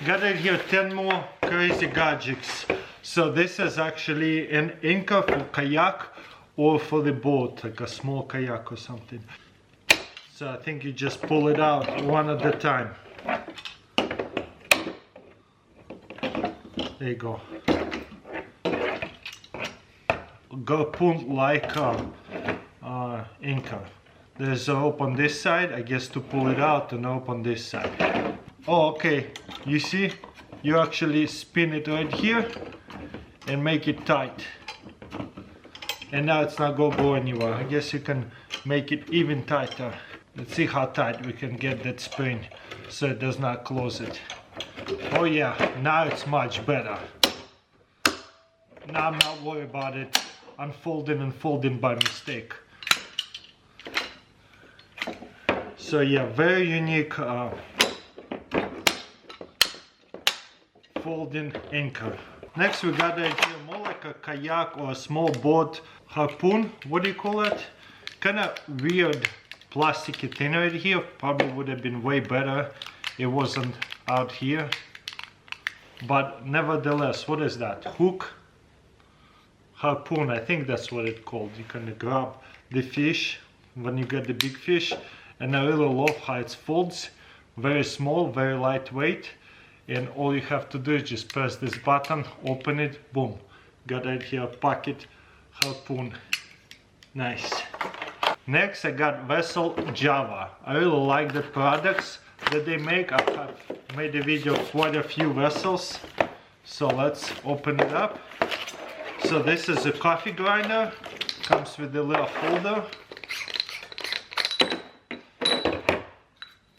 Gathered here 10 more crazy gadgets. So this is actually an anchor for kayak or for the boat, like a small kayak or something. So I think you just pull it out one at a time. There you go. Garpoon like anchor. There's a rope on this side, I guess, to pull it out, and a rope on this side. Oh, okay. You see, you actually spin it right here and make it tight. And now it's not gonna go anywhere. I guess you can make it even tighter. Let's see how tight we can get that spring so it does not close it. Oh yeah, now it's much better. Now I'm not worried about it unfolding and folding by mistake. So yeah, very unique folding anchor. Next we got right here more like a kayak or a small boat harpoon. What do you call it? Kind of weird plasticky thing right here. Probably would have been way better. It wasn't out here. But nevertheless, what is that? Hook? Harpoon, I think that's what it's called. You can grab the fish when you get the big fish. And I really love how it folds. Very small, very lightweight. And all you have to do is just press this button, open it, boom. Got right here, pocket harpoon. Nice. Next I got Vessel Java. I really like the products that they make. I have made a video of quite a few vessels. So let's open it up. So this is a coffee grinder. Comes with a little holder.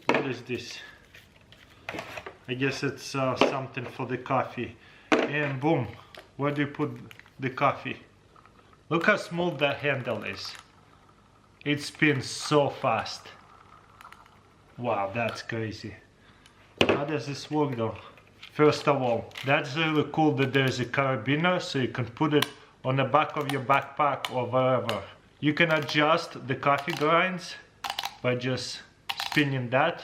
What is this? I guess it's something for the coffee. And boom, where do you put the coffee? Look how small that handle is. It spins so fast. Wow, that's crazy. How does this work though? First of all, that's really cool that there's a carabiner, so you can put it on the back of your backpack or wherever. You can adjust the coffee grinds by just spinning that.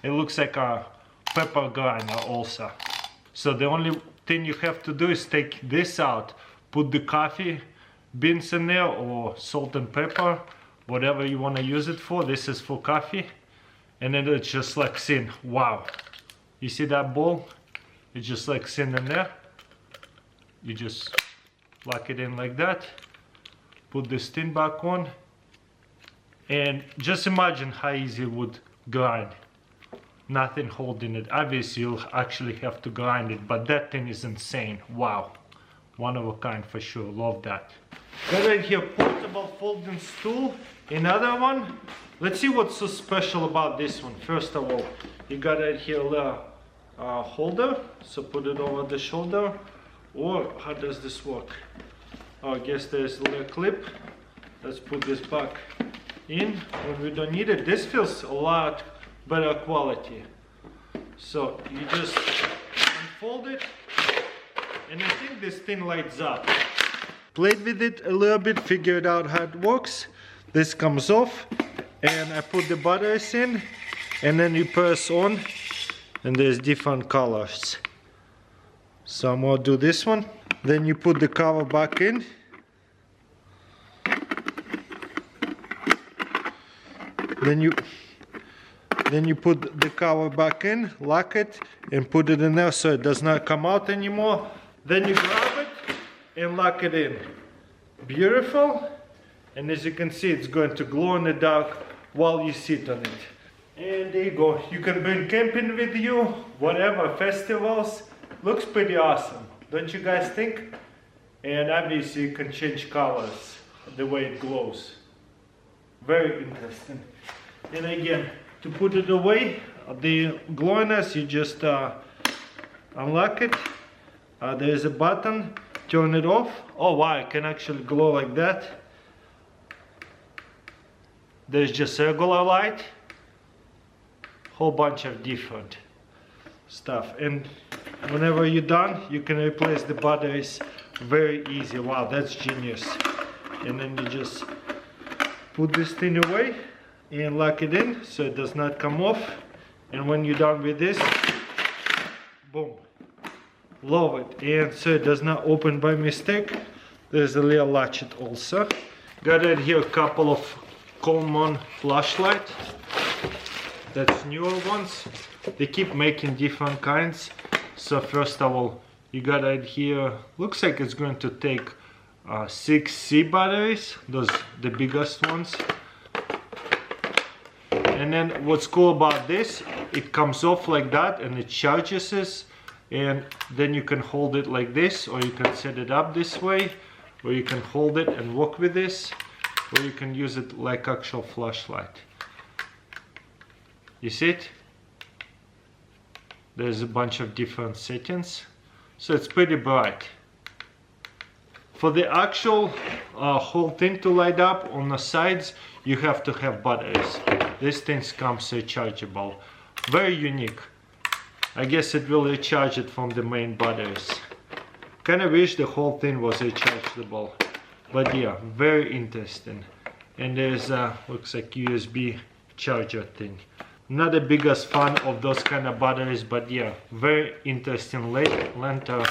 It looks like a pepper grinder also. So the only thing you have to do is take this out, put the coffee beans in there or salt and pepper, whatever you want to use it for. This is for coffee, and then it just like in. Wow, you see that ball? It just like in there. You just lock it in like that, put this thing back on, and just imagine how easy it would grind. Nothing holding it. Obviously you'll actually have to grind it, but that thing is insane. Wow, one of a kind for sure. Love that. Got right here portable folding stool. Another one. Let's see what's so special about this one. First of all, you got right here a little holder, so put it over the shoulder. Or how does this work? Oh, I guess there's a little clip. Let's put this back in when we don't need it. This feels a lot better quality. So you just unfold it, and I think this thing lights up. Played with it a little bit, figured out how it works. This comes off, and I put the batteries in, and then you press on, and there's different colors. So I'm gonna do this one. Then you put the cover back in. Then you put the cover back in, lock it, and put it in there so it does not come out anymore. Then you grab it and lock it in. Beautiful. And as you can see, it's going to glow in the dark while you sit on it. And there you go. You can bring camping with you, whatever, festivals. Looks pretty awesome, don't you guys think? And obviously you can change colors, the way it glows. Very interesting. And again, to put it away, the glowiness, you just unlock it. There's a button, turn it off. Oh wow, it can actually glow like that. There's just regular light. Whole bunch of different stuff. And whenever you're done, you can replace the batteries very easy. Wow, that's genius. And then you just put this thing away and lock it in so it does not come off. And when you're done with this, Boom. Love it. And so it does not open by mistake. There's a little latchet also. Got it here a couple of Coleman flashlight. That's newer ones. They keep making different kinds. So first of all, you got it here. Looks like it's going to take 6C batteries. Those the biggest ones. And then what's cool about this, it comes off like that and it charges us. And then you can hold it like this, or you can set it up this way, or you can hold it and walk with this, or you can use it like actual flashlight. You see it? There's a bunch of different settings, so it's pretty bright. For the actual whole thing to light up on the sides, you have to have batteries. This thing comes rechargeable. Very unique. I guess it will recharge it from the main batteries. Kinda wish the whole thing was rechargeable. But yeah, very interesting. And there's a, looks like USB charger thing. Not the biggest fan of those kind of batteries, but yeah, very interesting lantern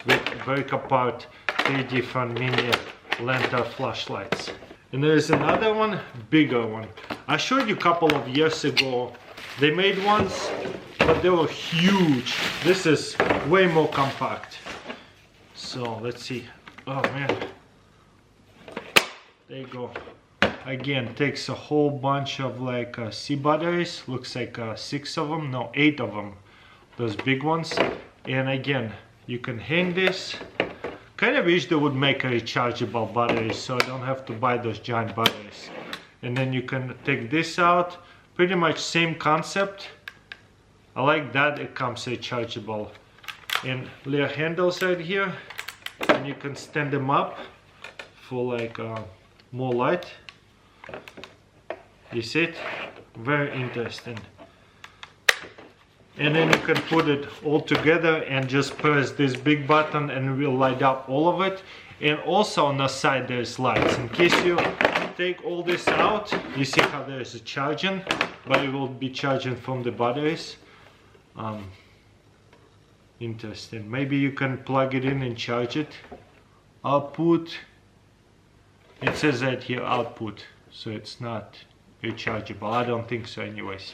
with break apart 3 different mini lantern flashlights. And there's another one, bigger one. I showed you a couple of years ago. They made ones, but they were huge. This is way more compact. So let's see. Oh man. There you go. Again, takes a whole bunch of like C batteries. Looks like 6 of them, no, 8 of them. Those big ones. And again, you can hang this. Kind of wish they would make a rechargeable battery so I don't have to buy those giant batteries. And then you can take this out. Pretty much same concept. I like that it comes rechargeable. And little handles right here. And you can stand them up for like more light. You see it? Very interesting. And then you can put it all together and just press this big button and it will light up all of it. And also on the side there's lights. In case you take all this out, you see how there is a charging, but it will be charging from the batteries. Interesting. Maybe you can plug it in and charge it. Output. It says that here, output. So it's not rechargeable. I don't think so anyways.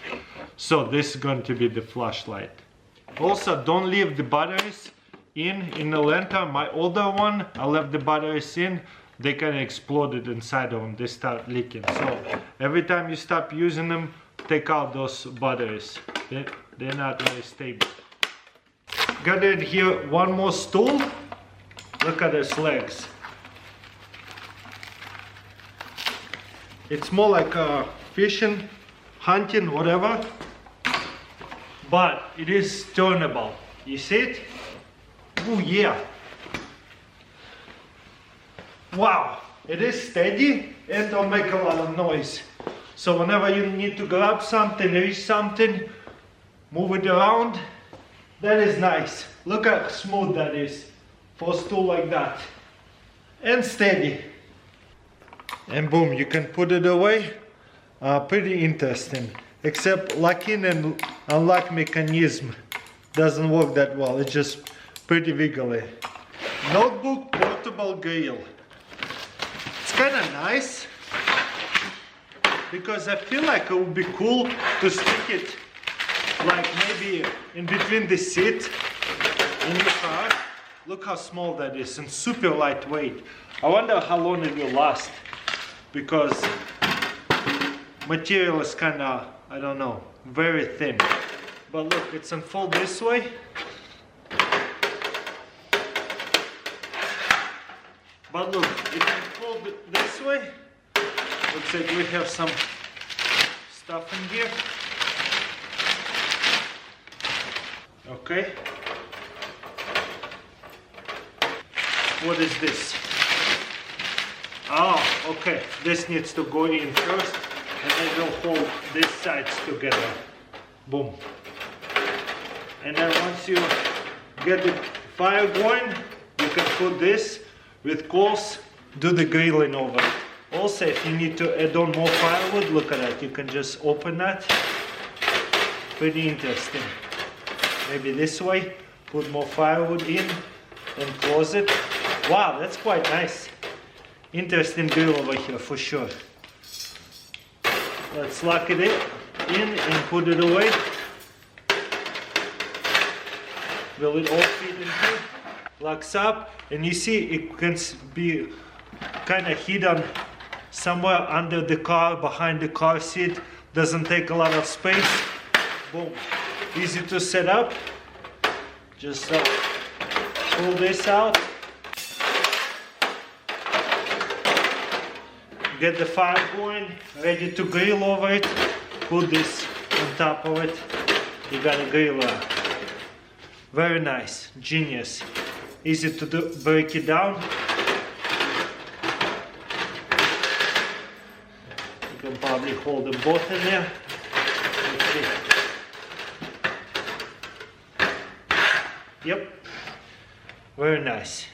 So this is going to be the flashlight. Also, don't leave the batteries in the lantern. My older one, I left the batteries in. They kind of exploded inside of them. They start leaking. So every time you stop using them, take out those batteries. They're not very stable. Got it here, one more stool. Look at its legs. It's more like fishing, hunting, whatever. But it is turnable. You see it? Oh yeah. Wow. It is steady and don't make a lot of noise. So whenever you need to grab something, reach something, move it around, that is nice. Look how smooth that is for a stool like that. And steady. And boom, you can put it away. Pretty interesting. Except locking and unlock mechanism doesn't work that well. It's just pretty wiggly. Notebook portable grill. It's kind of nice because I feel like it would be cool to stick it like maybe in between the seat in the car. Look how small that is and super lightweight. I wonder how long it will last because material is kind of, I don't know, very thin. But look, it's unfold this way. But look, if you fold it this way, looks like we have some stuff in here. Okay. What is this? Oh, okay. This needs to go in first, and then we'll hold these sides together. Boom. And then once you get the fire going, you can put this with coals, do the grilling over. Also, if you need to add on more firewood, look at that. You can just open that. Pretty interesting. Maybe this way. Put more firewood in and close it. Wow, that's quite nice. Interesting grill over here for sure. Let's lock it in and put it away. Will it all fit in here? Locks up, and you see it can be kind of hidden somewhere under the car, behind the car seat. Doesn't take a lot of space. Boom. Easy to set up. Just pull this out. Get the fire going, ready to grill over it. Put this on top of it. You got a griller. Very nice, genius. Easy to do, break it down. You can probably hold them both in there. Let's see. Yep, very nice.